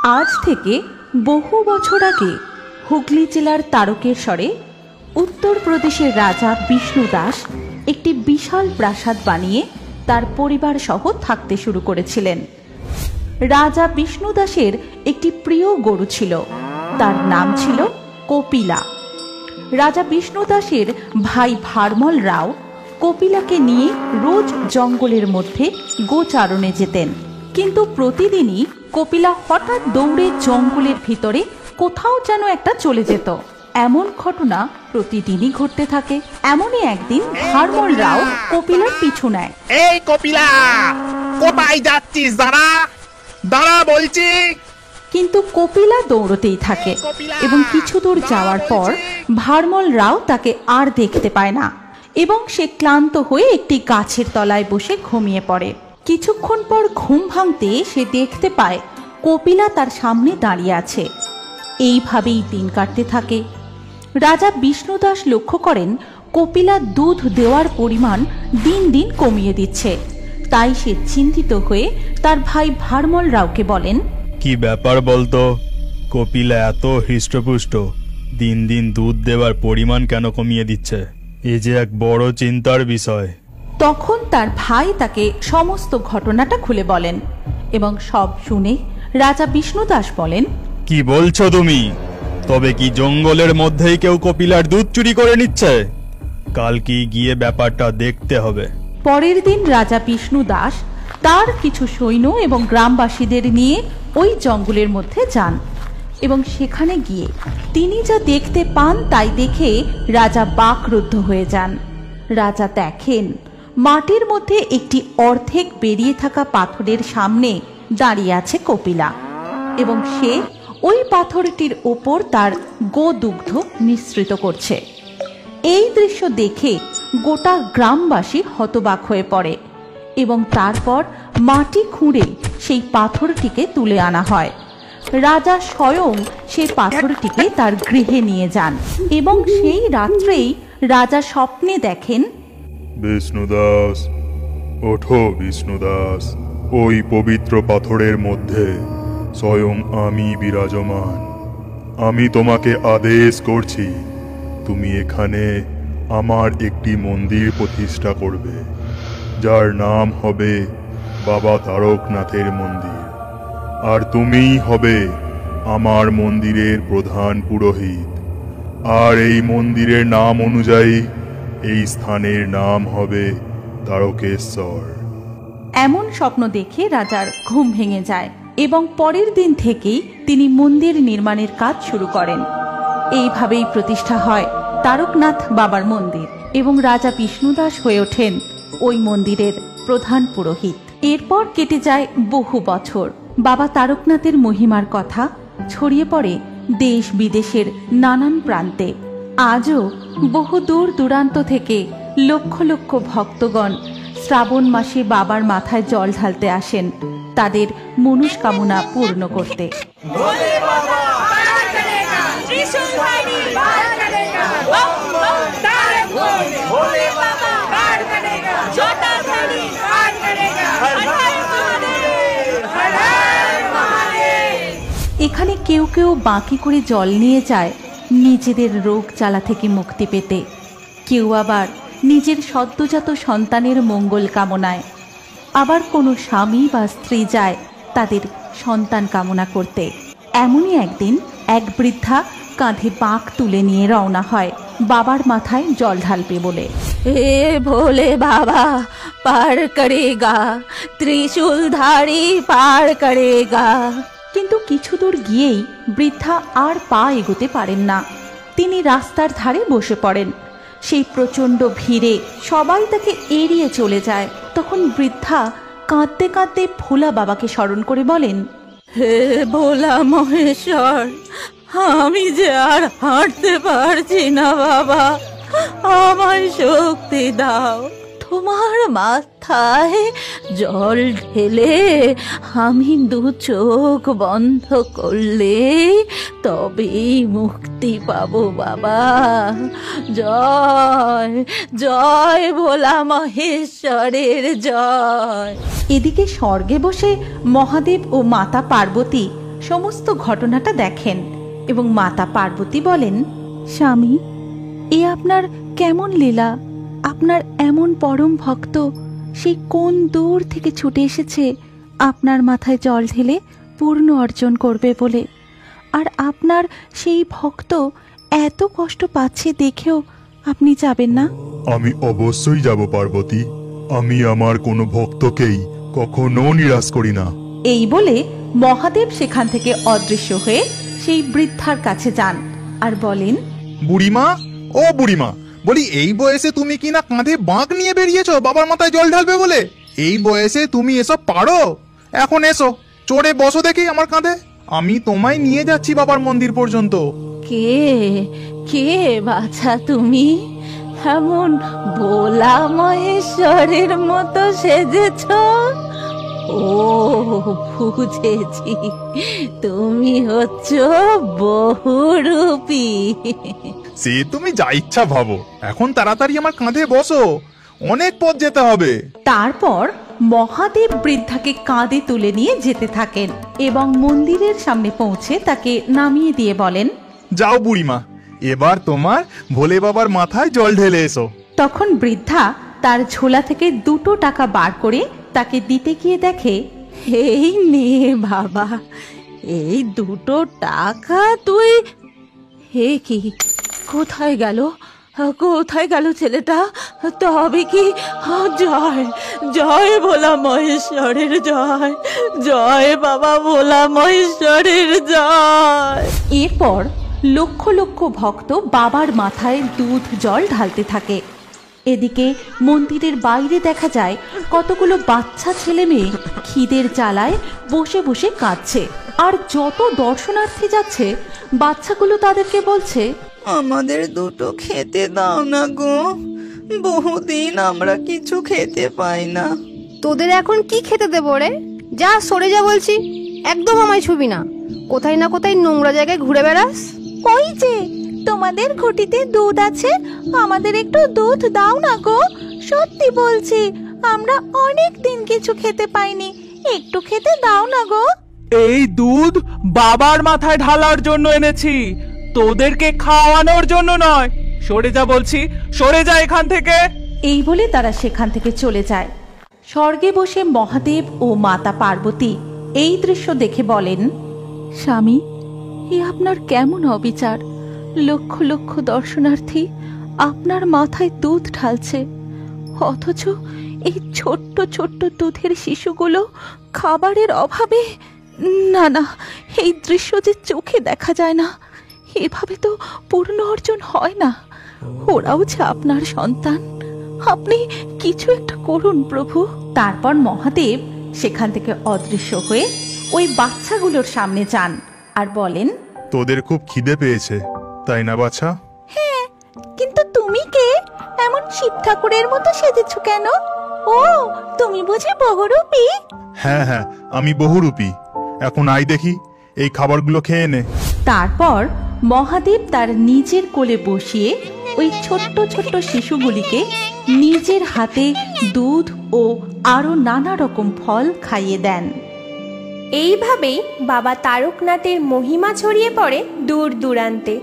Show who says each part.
Speaker 1: আজ থেকে বহু বছর আগে হুগলি জেলার তারকেশ্বরে উত্তরপ্রদেশের রাজা বিষ্ণু দাস একটি বিশাল প্রাসাদ বানিয়ে তার পরিবার সহ থাকতে শুরু করেছিলেন। রাজা বিষ্ণু দাসের একটি প্রিয় গরু ছিল, তার নাম ছিল কপিলা। রাজা বিষ্ণু দাসের ভাই ভারমল রাও কপিলাকে নিয়ে রোজ জঙ্গলের মধ্যে গোচারণে যেতেন, কিন্তু প্রতিদিনই কপিলা হঠাৎ দৌড়ে জঙ্গলের ভিতরে কোথাও যেন একটা চলে যেত। এমন ঘটনা প্রতিদিনই ঘটতে থাকে। এমনই একদিন ভারমল রাও কপিলার পিছু নেয়।
Speaker 2: এই কপিলা, কোথায় যাচ্ছিস? দাঁড়া দাঁড়া বলছি।
Speaker 1: কিন্তু কপিলা দৌড়তেই থাকে এবং কিছু দূর যাওয়ার পর ভারমল রাও তাকে আর দেখতে পায় না এবং সে ক্লান্ত হয়ে একটি গাছের তলায় বসে ঘুমিয়ে পড়ে। কিছুক্ষণ পর ঘুম ভাঙতে সে দেখতে পায় কপিলা তার সামনে দাঁড়িয়ে আছে। এইভাবেই দিন কাটতে থাকে। রাজা বিষ্ণু দাস লক্ষ্য করেন কপিলা দুধ দেওয়ার পরিমাণ দিন দিন কমিয়ে দিচ্ছে। তাই সে চিন্তিত হয়ে তার ভাই ভারমল রাওকে বলেন,
Speaker 3: কি ব্যাপার বলতো, কপিলা এত হৃষ্টপুষ্ট, দিন দিন দুধ দেওয়ার পরিমাণ কেন কমিয়ে দিচ্ছে? এ যে এক বড় চিন্তার বিষয়।
Speaker 1: তখন তার ভাই তাকে সমস্ত ঘটনাটা খুলে বলেন এবং সব শুনে রাজা বিষ্ণু দাস বলেন,
Speaker 3: কি বলছো তুমি? তবে কি জঙ্গলের মধ্যেই কেউ কপিলার দুধ চুরি করে নিচ্ছে? কালকে গিয়ে ব্যাপারটা দেখতে হবে।
Speaker 1: পরের দিন রাজা বিষ্ণু দাস তার কিছু সৈন্য এবং গ্রামবাসীদের নিয়ে ওই জঙ্গলের মধ্যে যান এবং সেখানে গিয়ে তিনি যা দেখতে পান তাই দেখে রাজা বাকরুদ্ধ হয়ে যান। রাজা দেখেন মাটির মধ্যে একটি অর্ধেক বেরিয়ে থাকা পাথরের সামনে দাঁড়িয়ে আছে কপিলা এবং সে ওই পাথরটির ওপর তার গোদুগ্ধ মিশ্রিত করছে। এই দৃশ্য দেখে গোটা গ্রামবাসী হতবাক হয়ে পড়ে এবং তারপর মাটি খুঁড়ে সেই পাথরটিকে তুলে আনা হয়। রাজা স্বয়ং সেই পাথরটিকে তার গৃহে নিয়ে যান এবং সেই রাত্রেই রাজা স্বপ্নে দেখেন,
Speaker 4: বিষ্ণুদাস, ওঠো বিষ্ণুদাস, ওই পবিত্র পাথরের মধ্যে স্বয়ং আমি বিরাজমান। আমি তোমাকে আদেশ করছি, তুমি এখানে আমার একটি মন্দির প্রতিষ্ঠা করবে, যার নাম হবে বাবা তারকনাথের মন্দির। আর তুমিই হবে আমার মন্দিরের প্রধান পুরোহিত। আর এই মন্দিরের নাম অনুযায়ী এই স্থানের নাম হবে তারকেশ্বর।
Speaker 1: এমন স্বপ্ন দেখে রাজার ঘুম ভেঙে যায় এবং পরের দিন থেকেই তিনি মন্দির নির্মাণের কাজ শুরু করেন। এইভাবেই প্রতিষ্ঠা হয় তারকনাথ বাবার মন্দির এবং রাজা বিষ্ণুদাস হয়ে ওঠেন ওই মন্দিরের প্রধান পুরোহিত। এরপর কেটে যায় বহু বছর। বাবা তারকনাথের মহিমার কথা ছড়িয়ে পড়ে দেশ বিদেশের নানান প্রান্তে। আজও বহু দূর দূরান্ত থেকে লক্ষ লক্ষ ভক্তগণ শ্রাবণ মাসে বাবার মাথায় জল ঢালতে আসেন তাদের মনস্কামনা পূর্ণ করতে। এখানে কেউ কেউ বাঁকি করে জল নিয়ে যায় নিজেদের রোগ জ্বালা থেকে মুক্তি পেতে, কেউ আবার নিজের সদ্যজাত সন্তানের মঙ্গল কামনায়, আবার কোনো স্বামী বা স্ত্রী যায় তাদের সন্তান কামনা করতে। এমনই একদিন এক বৃদ্ধা কাঁধে বাঁক তুলে নিয়ে রওনা হয় বাবার মাথায় জল ঢালবে বলে।
Speaker 5: হে ভোলে বাবা, পার করেগা, ত্রিশূলধারী পার করেগা।
Speaker 1: কিন্তু কিছু দূর গিয়েই বৃদ্ধা আর পা এগোতে পারেন না। তিনি রাস্তার ধারে বসে পড়েন। সেই প্রচণ্ড ভিড়ে সবাই তাকে এড়িয়ে চলে যায়। তখন বৃদ্ধা কাঁদতে কাঁদতে ভোলা বাবাকে স্মরণ করে বলেন,
Speaker 5: হে ভোলা মহেশ্বর, আমি যে আর হাঁটতে পারছি না বাবা, আমায় শক্তি দাও। তোমার মাথায় জল ঢেলে আমি দু চোখ বন্ধ করলে তবেই মুক্তি পাবো বাবা। জয় জয় ভোলা মহেশ্বরের জয়।
Speaker 1: এদিকে স্বর্গে বসে মহাদেব ও মাতা পার্বতী সমস্ত ঘটনাটা দেখেন এবং মাতা পার্বতী বলেন, স্বামী, এ আপনার কেমন লীলা? আপনার এমন পরম ভক্ত সেই কোন দূর থেকে ছুটে এসেছে আপনার মাথায় জল ঢেলে পূর্ণ অর্জন করবে বলে, আর আপনার সেই ভক্ত এত কষ্ট পাচ্ছে দেখেও আপনি যাবেন না?
Speaker 4: আমি অবশ্যই যাব পার্বতী। আমি আমার কোনো ভক্তকেই কখনো নিরাশ করি না।
Speaker 1: এই বলে মহাদেব সেখান থেকে অদৃশ্য হয়ে সেই বৃদ্ধার কাছে যান আর বলেন,
Speaker 2: বুড়িমা, ও বুড়িমা, বলি এই বয়সে তুমি কি না কাঁধে বাঁক নিয়ে বেরিয়েছো বাবার মাথায় জল ঢালবে বলে? এই বয়সে তুমি এসব পারো? এখন এসো, চড়ে বসো দেখি আমার কাঁধে। আমি তোমায় নিয়ে যাচ্ছি বাবার মন্দির পর্যন্ত।
Speaker 5: কে কে বাছা তুমি? এমন ভোলা মহেশ্বরের মতো সেজেছ? ও বুঝেছি, তুমি হচ্ছ বহুরূপী।
Speaker 2: সে তুমি যা ইচ্ছা ভাবো, এখন তাড়াতাড়ি আমার কাঁধে বসো, অনেক পথ যেতে হবে।
Speaker 1: তারপর মহাদেব বৃদ্ধাকে কাঁধে তুলে নিয়ে যেতে থাকেন এবং মন্দিরের সামনে পৌঁছে তাকে নামিয়ে দিয়ে বলেন,
Speaker 2: যাও বুড়িমা, এবার তোমার ভোলে বাবার মাথায় জল ঢেলে এসো।
Speaker 1: তখন বৃদ্ধা তার ঝোলা থেকে 2 টাকা বার করে তাকে দিতে গিয়ে দেখে,
Speaker 5: এই নে বাবা, এই 2 টাকা তুই। হে কি, কোথায় গেল? কোথায় গেল ছেলেটা? তবে কি? জয় জয় ভোলা মহেশ্বরের জয়, জয় বাবা ভোলা মহেশ্বরের জয়।
Speaker 1: এরপর লক্ষ লক্ষ ভক্ত বাবার মাথায় দুধ জল ঢালতে থাকে। এদিকে মন্দিরের বাইরে দেখা যায় কতগুলো বাচ্চা ছেলে মেয়ে খিদের জ্বালায় বসে বসে কাঁদছে। আর যত দর্শনার্থী যাচ্ছে বাচ্চাগুলো তাদেরকে বলছে,
Speaker 6: আমাদের 2 খেতে দাও না গো, বহুদিন আমরা কিছু খেতে পাই না।
Speaker 7: তোদের এখন কি খেতে দেবো রে? যা, সরে যা বলছি, একদম আমায় ছুবি না। কোথায় না কোথায় নোংরা জায়গায় ঘুরে বেড়াস।
Speaker 5: ওই যে তোমাদের ঘটিতে দুধ আছে, আমাদের একটু দুধ দাও না গো। সত্যি বলছি, আমরা অনেক দিন কিছু খেতে পাইনি, একটু খেতে দাও না গো।
Speaker 8: এই দুধ বাবার মাথায় ঢালার জন্য এনেছি, তোদেরকে খাওয়ানোর জন্য নয়। সরে যা বলছি, সরে যা এখান থেকে।
Speaker 1: এই বলে তারা সেখান থেকে চলে যায়। স্বর্গে বসে মহাদেব ও মাতা পার্বতী এই দৃশ্য দেখে বলেন, স্বামী, এ আপনার কেমন অবিচার! লক্ষ লক্ষ দর্শনার্থী আপনার মাথায় দুধ ঢালছে, অথচ এই ছোট্ট ছোট্ট দুধের শিশুগুলো খাবারের অভাবে। না না, এই দৃশ্য যে চোখে দেখা যায় না, এভাবে তো পূর্ণ অর্জন হয় না। ওরাও যে আপনার সন্তান, আপনি কিছু একটা করুন প্রভু। তারপর মহাদেব সেখান থেকে অদৃশ্য হয়ে ওই বাচ্চাগুলোর সামনে যান আর বলেন,
Speaker 4: তোদের খুব খিদে পেয়েছে তাই না বাছা?
Speaker 5: কিন্তু তুমি কে? এমন শিব ঠাকুরের মতো সেজেছ কেন? ও, তুমি বুঝি বহুরূপী?
Speaker 4: হ্যাঁ হ্যাঁ, আমি বহুরূপী। এখন আই দেখি, এই খাবারগুলো খেয়ে নে।
Speaker 1: তারপর মহাদেব তার নিজের কোলে বসিয়ে ওই ছোট্ট ছোট্ট শিশুগুলিকে নিজের হাতে দুধ ও আরো নানা রকম ফল খাইয়ে দেন।
Speaker 9: এইভাবেই বাবা তারকনাথের মহিমা ছড়িয়ে পড়ে দূর দূরান্তে।